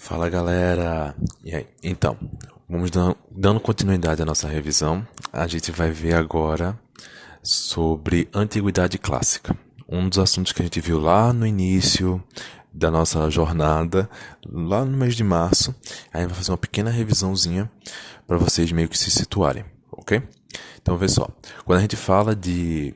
Fala galera! E aí? Então, vamos dando continuidade à nossa revisão. A gente vai ver agora sobre Antiguidade Clássica. Um dos assuntos que a gente viu lá no início da nossa jornada, lá no mês de março. Aí a gente vai fazer uma pequena revisãozinha para vocês meio que se situarem, ok? Então, vê só. Quando a gente fala de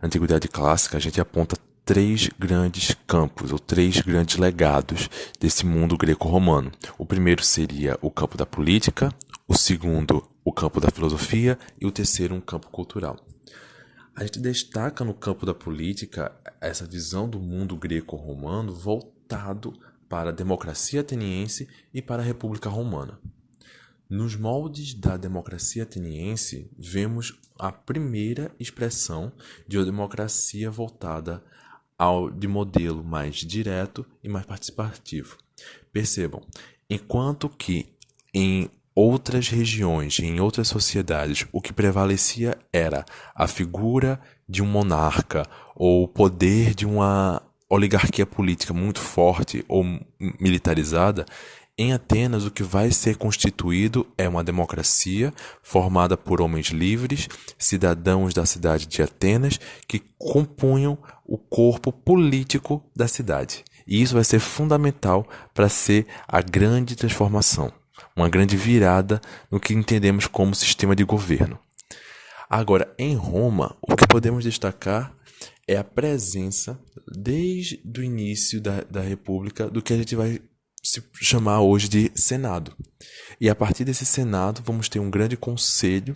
Antiguidade Clássica, a gente aponta três grandes campos, ou três grandes legados desse mundo greco-romano. O primeiro seria o campo da política, o segundo, o campo da filosofia, e o terceiro, um campo cultural. A gente destaca no campo da política essa visão do mundo greco-romano voltado para a democracia ateniense e para a República Romana. Nos moldes da democracia ateniense, vemos a primeira expressão de uma democracia voltada de modelo mais direto e mais participativo. Percebam, enquanto que em outras regiões, em outras sociedades, o que prevalecia era a figura de um monarca ou o poder de uma oligarquia política muito forte ou militarizada, em Atenas, o que vai ser constituído é uma democracia formada por homens livres, cidadãos da cidade de Atenas, que compunham o corpo político da cidade. E isso vai ser fundamental para ser a grande transformação, uma grande virada no que entendemos como sistema de governo. Agora, em Roma, o que podemos destacar é a presença, desde o início da República, do que a gente vai se chamar hoje de Senado. E a partir desse Senado, vamos ter um grande conselho,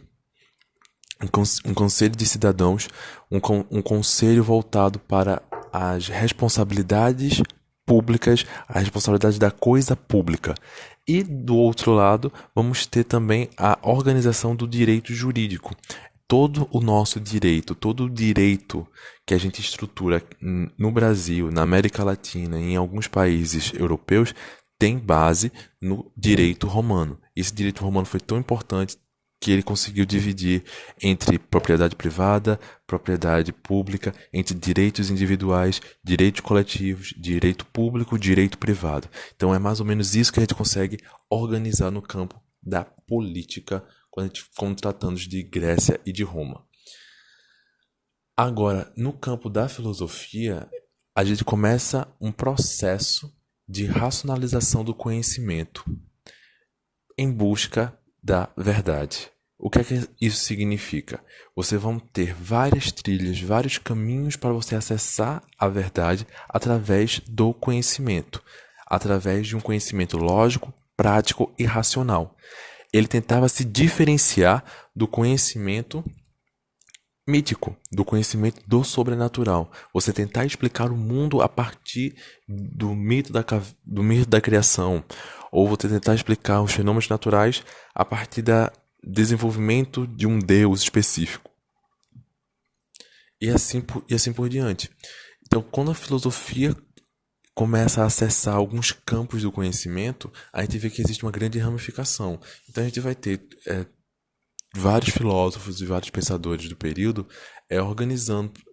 um conselho de cidadãos, um conselho voltado para as responsabilidades públicas, a responsabilidade da coisa pública. E do outro lado, vamos ter também a organização do direito jurídico. Todo o nosso direito, todo o direito que a gente estrutura no Brasil, na América Latina e em alguns países europeus tem base no direito romano. Esse direito romano foi tão importante que ele conseguiu dividir entre propriedade privada, propriedade pública, entre direitos individuais, direitos coletivos, direito público, direito privado. Então é mais ou menos isso que a gente consegue organizar no campo da política quando a gente for tratando de Grécia e de Roma. Agora, no campo da filosofia, a gente começa um processo de racionalização do conhecimento em busca da verdade. O que é que isso significa? Você vai ter várias trilhas, vários caminhos para você acessar a verdade através do conhecimento, através de um conhecimento lógico, prático e racional. Ele tentava se diferenciar do conhecimento mítico, do conhecimento do sobrenatural. Você tentar explicar o mundo a partir do mito da criação, ou você tentar explicar os fenômenos naturais a partir do desenvolvimento de um Deus específico. E assim por diante. Então, quando a filosofia começa a acessar alguns campos do conhecimento, a gente vê que existe uma grande ramificação. Então, a gente vai ter vários filósofos e vários pensadores do período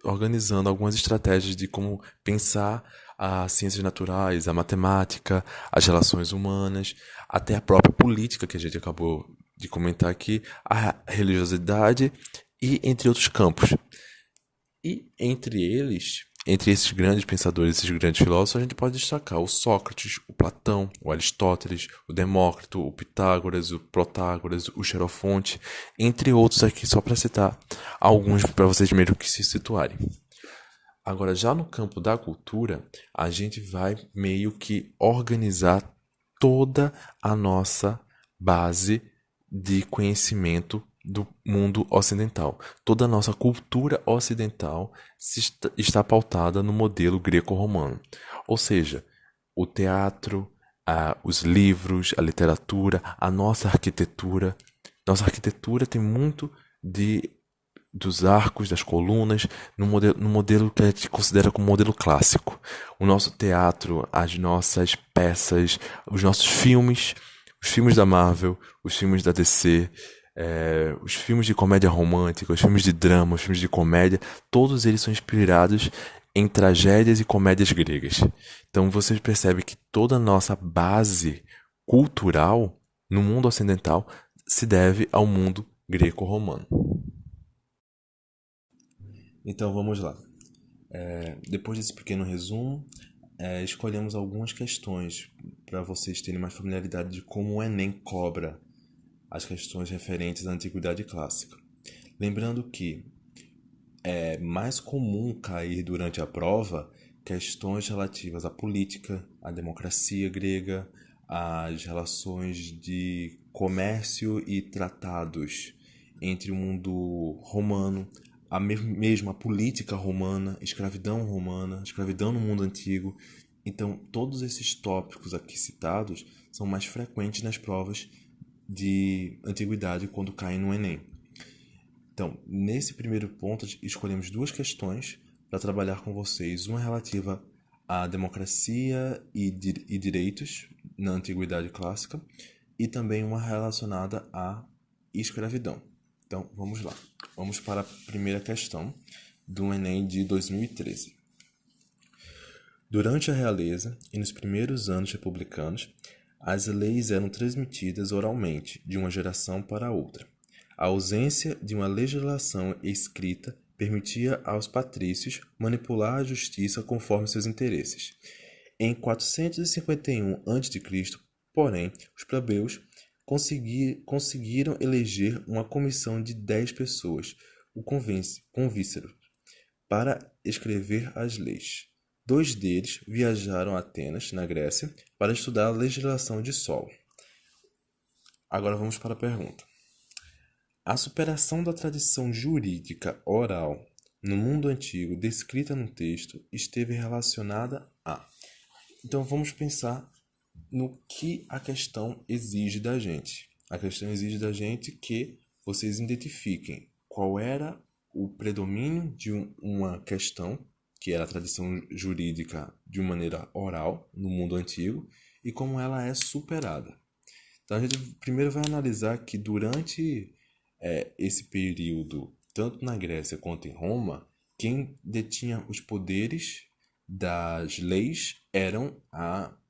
organizando algumas estratégias de como pensar as ciências naturais, a matemática, as relações humanas, até a própria política que a gente acabou de comentar aqui, a religiosidade e entre outros campos. E entre esses grandes pensadores, esses grandes filósofos, a gente pode destacar o Sócrates, o Platão, o Aristóteles, o Demócrito, o Pitágoras, o Protágoras, o Xenofonte, entre outros aqui, só para citar alguns para vocês meio que se situarem. Agora, já no campo da cultura, a gente vai meio que organizar toda a nossa base de conhecimento do mundo ocidental. Toda a nossa cultura ocidental está pautada no modelo greco-romano. Ou seja, o teatro, os livros, a literatura, a nossa arquitetura. Nossa arquitetura tem muito dos arcos, das colunas, no modelo que a gente considera como modelo clássico. O nosso teatro, as nossas peças, os nossos filmes, os filmes da Marvel, os filmes da DC, os filmes de comédia romântica, os filmes de drama, os filmes de comédia, todos eles são inspirados em tragédias e comédias gregas. Então vocês percebem que toda a nossa base cultural no mundo ocidental se deve ao mundo greco-romano. Então vamos lá. Depois desse pequeno resumo, escolhemos algumas questões para vocês terem mais familiaridade de como o Enem cobra as questões referentes à antiguidade clássica. Lembrando que é mais comum cair durante a prova questões relativas à política, à democracia grega, às relações de comércio e tratados entre o mundo romano, a mesma política romana, escravidão no mundo antigo. Então, todos esses tópicos aqui citados são mais frequentes nas provas de antiguidade quando caem no Enem. Então, nesse primeiro ponto, escolhemos duas questões para trabalhar com vocês. Uma relativa à democracia e direitos na Antiguidade Clássica e também uma relacionada à escravidão. Então, vamos lá. Vamos para a primeira questão do Enem de 2013. Durante a realeza e nos primeiros anos republicanos, as leis eram transmitidas oralmente de uma geração para outra. A ausência de uma legislação escrita permitia aos patrícios manipular a justiça conforme seus interesses. Em 451 a.C., porém, os plebeus conseguiram eleger uma comissão de 10 pessoas, o convícero, para escrever as leis. 2 deles viajaram a Atenas, na Grécia, para estudar a legislação de solo. Agora vamos para a pergunta. A superação da tradição jurídica oral no mundo antigo descrita no texto esteve relacionada a... Então vamos pensar no que a questão exige da gente. A questão exige da gente que vocês identifiquem qual era o predomínio de uma questão, que era a tradição jurídica de uma maneira oral no mundo antigo, e como ela é superada. Então a gente primeiro vai analisar que durante esse período, tanto na Grécia quanto em Roma, quem detinha os poderes das leis eram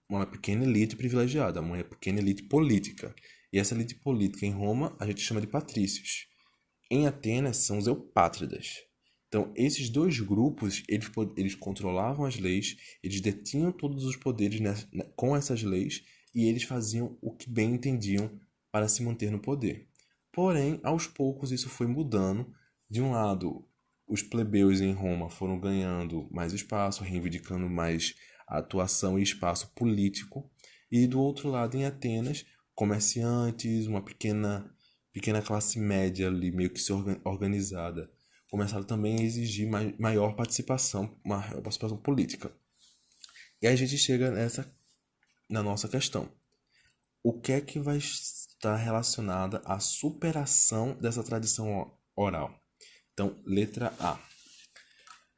uma pequena elite privilegiada, uma pequena elite política. E essa elite política em Roma a gente chama de patrícios. Em Atenas são os eupátridas. Então, esses dois grupos, eles controlavam as leis, eles detinham todos os poderes com essas leis e eles faziam o que bem entendiam para se manter no poder. Porém, aos poucos isso foi mudando. De um lado, os plebeus em Roma foram ganhando mais espaço, reivindicando mais a atuação e espaço político. E do outro lado, em Atenas, comerciantes, uma pequena classe média ali, meio que se organizada, começaram também a exigir maior participação política. E aí a gente chega na nossa questão. O que é que vai estar relacionada à superação dessa tradição oral? Então, letra A.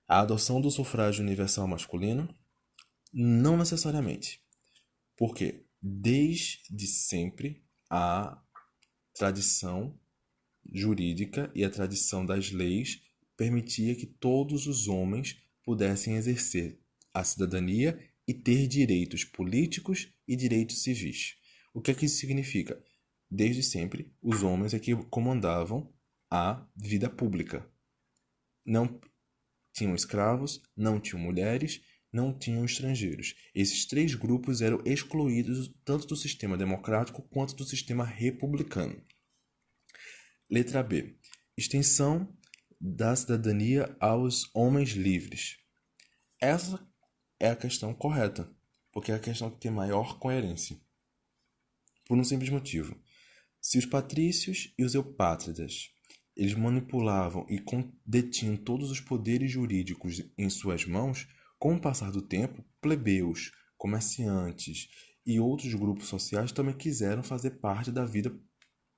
A adoção do sufrágio universal masculino? Não necessariamente. Porque desde sempre a tradição jurídica e a tradição das leis permitia que todos os homens pudessem exercer a cidadania e ter direitos políticos e direitos civis. O que é que isso significa? Desde sempre, os homens é que comandavam a vida pública. Não tinham escravos, não tinham mulheres, não tinham estrangeiros. Esses 3 grupos eram excluídos tanto do sistema democrático quanto do sistema republicano. Letra B. Extensão da cidadania aos homens livres. Essa é a questão correta, porque é a questão que tem maior coerência. Por um simples motivo. Se os patrícios e os eupátridas eles manipulavam e detinham todos os poderes jurídicos em suas mãos, com o passar do tempo, plebeus, comerciantes e outros grupos sociais também quiseram fazer parte da vida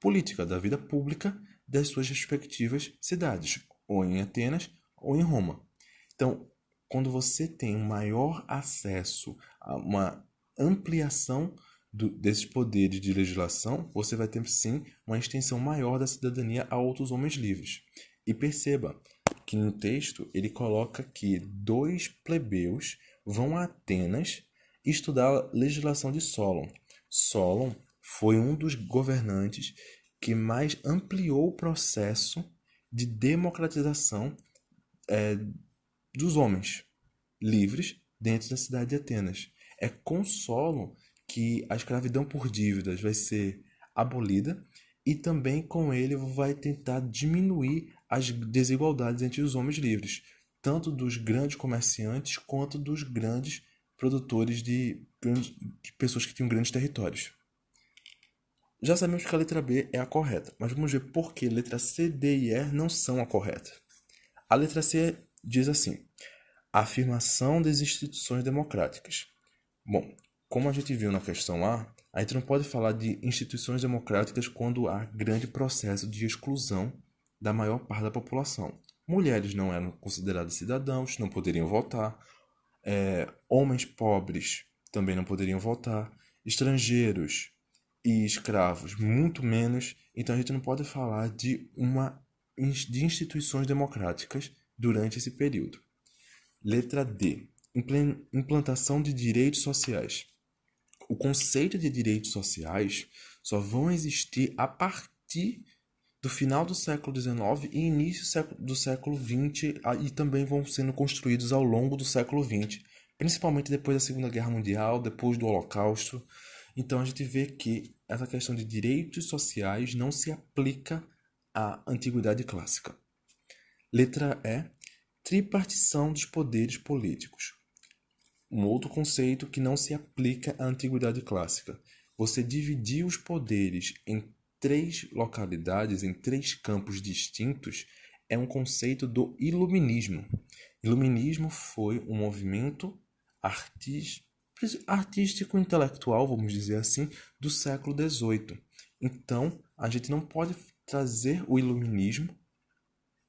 política, da vida pública das suas respectivas cidades, ou em Atenas ou em Roma. Então, quando você tem um maior acesso a uma ampliação desses poderes de legislação, você vai ter sim uma extensão maior da cidadania a outros homens livres. E perceba que no texto ele coloca que 2 plebeus vão a Atenas estudar a legislação de Solon. Solon foi um dos governantes que mais ampliou o processo de democratização dos homens livres dentro da cidade de Atenas. É com Solon que a escravidão por dívidas vai ser abolida e também com ele vai tentar diminuir as desigualdades entre os homens livres, tanto dos grandes comerciantes quanto dos grandes produtores de pessoas que tinham grandes territórios. Já sabemos que a letra B é a correta, mas vamos ver por que letra C, D e E não são a correta. A letra C diz assim: a afirmação das instituições democráticas. Bom, como a gente viu na questão A gente não pode falar de instituições democráticas quando há grande processo de exclusão da maior parte da população. Mulheres não eram consideradas cidadãos, não poderiam votar. Homens pobres também não poderiam votar. Estrangeiros e escravos, muito menos. Então a gente não pode falar de instituições democráticas durante esse período. Letra D. Implantação de direitos sociais. O conceito de direitos sociais só vão existir a partir do final do século XIX e início do século XX e também vão sendo construídos ao longo do século XX, principalmente depois da Segunda Guerra Mundial, depois do Holocausto. Então a gente vê que essa questão de direitos sociais não se aplica à antiguidade clássica. Letra E. Tripartição dos poderes políticos. Um outro conceito que não se aplica à antiguidade clássica. Você dividir os poderes em 3 localidades, em 3 campos distintos, é um conceito do iluminismo. Iluminismo foi um movimento artístico-intelectual, vamos dizer assim, do século XVIII. Então, a gente não pode trazer o iluminismo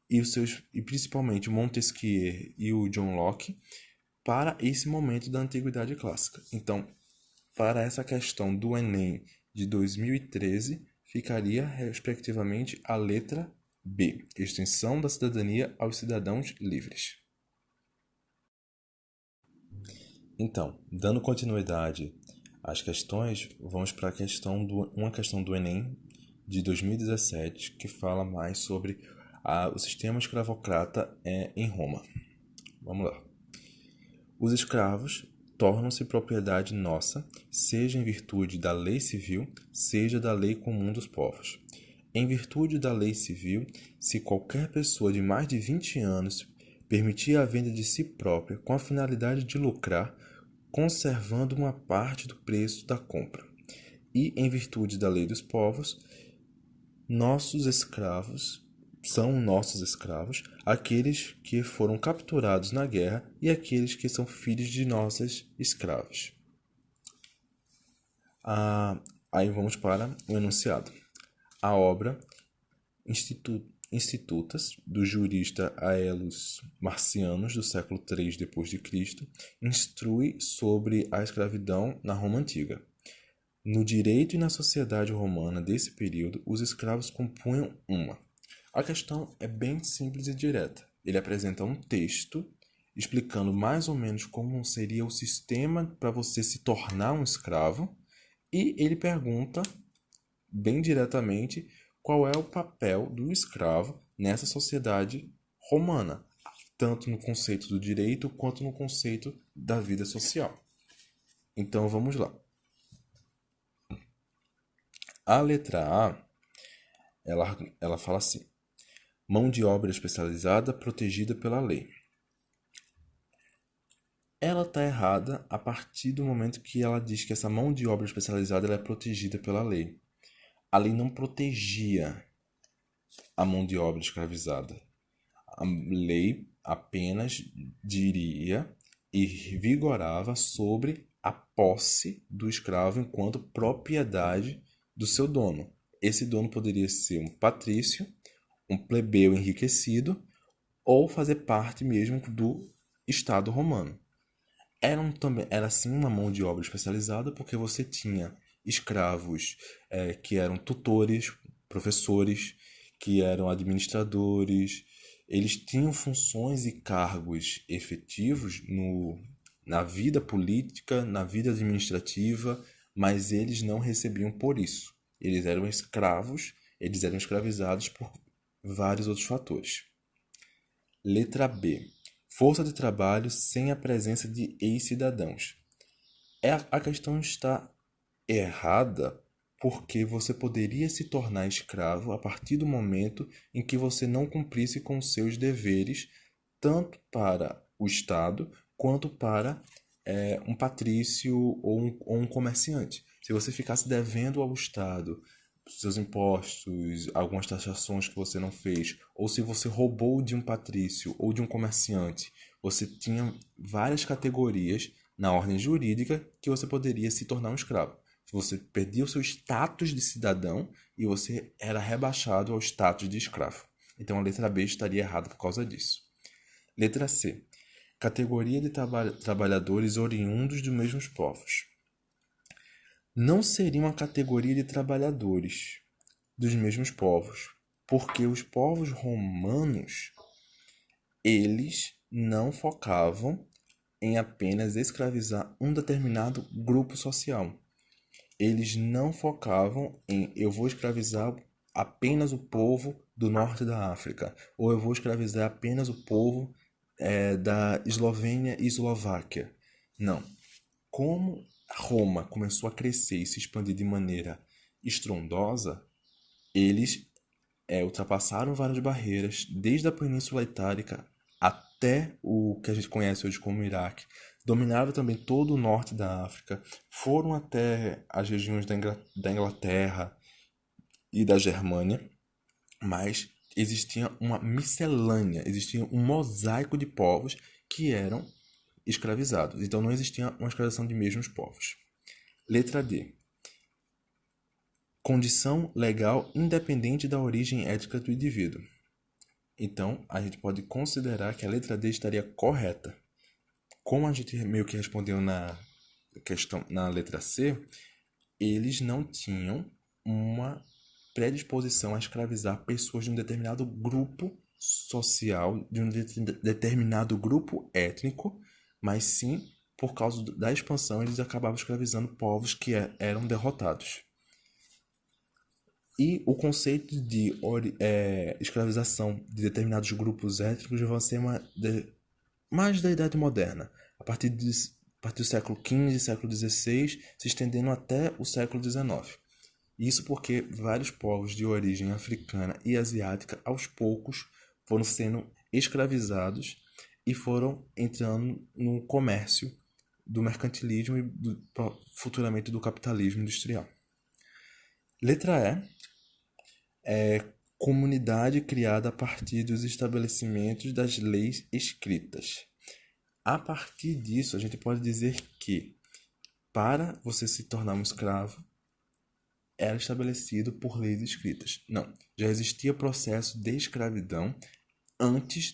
e principalmente o Montesquieu e o John Locke para esse momento da antiguidade clássica. Então, para essa questão do Enem de 2013, ficaria respectivamente a letra B, extensão da cidadania aos cidadãos livres. Então, dando continuidade às questões, vamos para uma questão do Enem de 2017 que fala mais sobre o sistema escravocrata em Roma. Vamos lá. Os escravos tornam-se propriedade nossa, seja em virtude da lei civil, seja da lei comum dos povos. Em virtude da lei civil, se qualquer pessoa de mais de 20 anos permitir a venda de si própria com a finalidade de lucrar, conservando uma parte do preço da compra. E, em virtude da lei dos povos, são nossos escravos, aqueles que foram capturados na guerra e aqueles que são filhos de nossas escravas. Aí vamos para o enunciado. A obra Institutas, do jurista Aelius Marcianus, do século III d.C., instrui sobre a escravidão na Roma Antiga. No direito e na sociedade romana desse período, os escravos compunham uma. A questão é bem simples e direta. Ele apresenta um texto explicando mais ou menos como seria o sistema para você se tornar um escravo e ele pergunta bem diretamente qual é o papel do escravo nessa sociedade romana, tanto no conceito do direito quanto no conceito da vida social. Então vamos lá. A letra A, ela fala assim: mão de obra especializada protegida pela lei. Ela está errada a partir do momento que ela diz que essa mão de obra especializada ela é protegida pela lei. A lei não protegia a mão de obra escravizada. A lei apenas diria e vigorava sobre a posse do escravo enquanto propriedade do seu dono. Esse dono poderia ser um patrício, um plebeu enriquecido ou fazer parte mesmo do Estado romano. Era sim uma mão de obra especializada porque você tinha escravos que eram tutores, professores, que eram administradores. Eles tinham funções e cargos efetivos na vida política, na vida administrativa, mas eles não recebiam por isso. Eles eram escravos, eles eram escravizados por vários outros fatores. Letra B. Força de trabalho sem a presença de ex-cidadãos. A questão está errada porque você poderia se tornar escravo a partir do momento em que você não cumprisse com seus deveres, tanto para o Estado quanto para um patrício ou um comerciante. Se você ficasse devendo ao Estado seus impostos, algumas taxações que você não fez, ou se você roubou de um patrício ou de um comerciante, você tinha várias categorias na ordem jurídica que você poderia se tornar um escravo. Você perdia o seu status de cidadão e você era rebaixado ao status de escravo. Então a letra B estaria errada por causa disso. Letra C. Categoria de trabalhadores oriundos dos mesmos povos. Não seria uma categoria de trabalhadores dos mesmos povos, porque os povos romanos, eles não focavam em apenas escravizar um determinado grupo social. Eles não focavam em eu vou escravizar apenas o povo do norte da África, ou eu vou escravizar apenas o povo da Eslovênia e Eslováquia. Não. Como Roma começou a crescer e se expandir de maneira estrondosa, eles ultrapassaram várias barreiras, desde a Península Itálica até o que a gente conhece hoje como Iraque. Dominaram também todo o norte da África, foram até as regiões da Inglaterra e da Germânia, mas existia uma miscelânea, existia um mosaico de povos que eram escravizados. Então não existia uma escravização de mesmos povos. Letra D. Condição legal independente da origem étnica do indivíduo. Então, a gente pode considerar que a letra D estaria correta. Como a gente meio que respondeu na questão na letra C, eles não tinham uma predisposição a escravizar pessoas de um determinado grupo social, de um determinado grupo étnico, mas sim, por causa da expansão, eles acabavam escravizando povos que eram derrotados. E o conceito de escravização de determinados grupos étnicos vai ser mais da Idade Moderna, a partir do século XV, século XVI, se estendendo até o século XIX. Isso porque vários povos de origem africana e asiática, aos poucos, foram sendo escravizados e foram entrando no comércio do mercantilismo e futuramente do capitalismo industrial. Letra E. Comunidade criada a partir dos estabelecimentos das leis escritas. A partir disso, a gente pode dizer que, para você se tornar um escravo, era estabelecido por leis escritas. Não, já existia processo de escravidão antes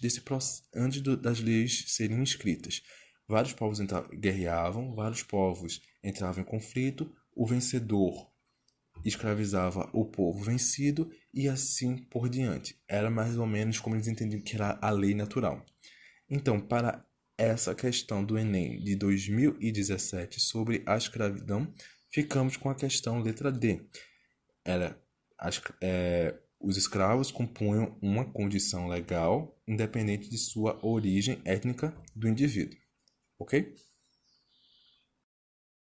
das leis serem escritas. Vários povos guerreavam, vários povos entravam em conflito, o vencedor escravizava o povo vencido e assim por diante. Era mais ou menos como eles entendiam que era a lei natural. Então, para essa questão do Enem de 2017 sobre a escravidão, ficamos com a questão letra D. Os escravos compunham uma condição legal independente de sua origem étnica do indivíduo. Ok?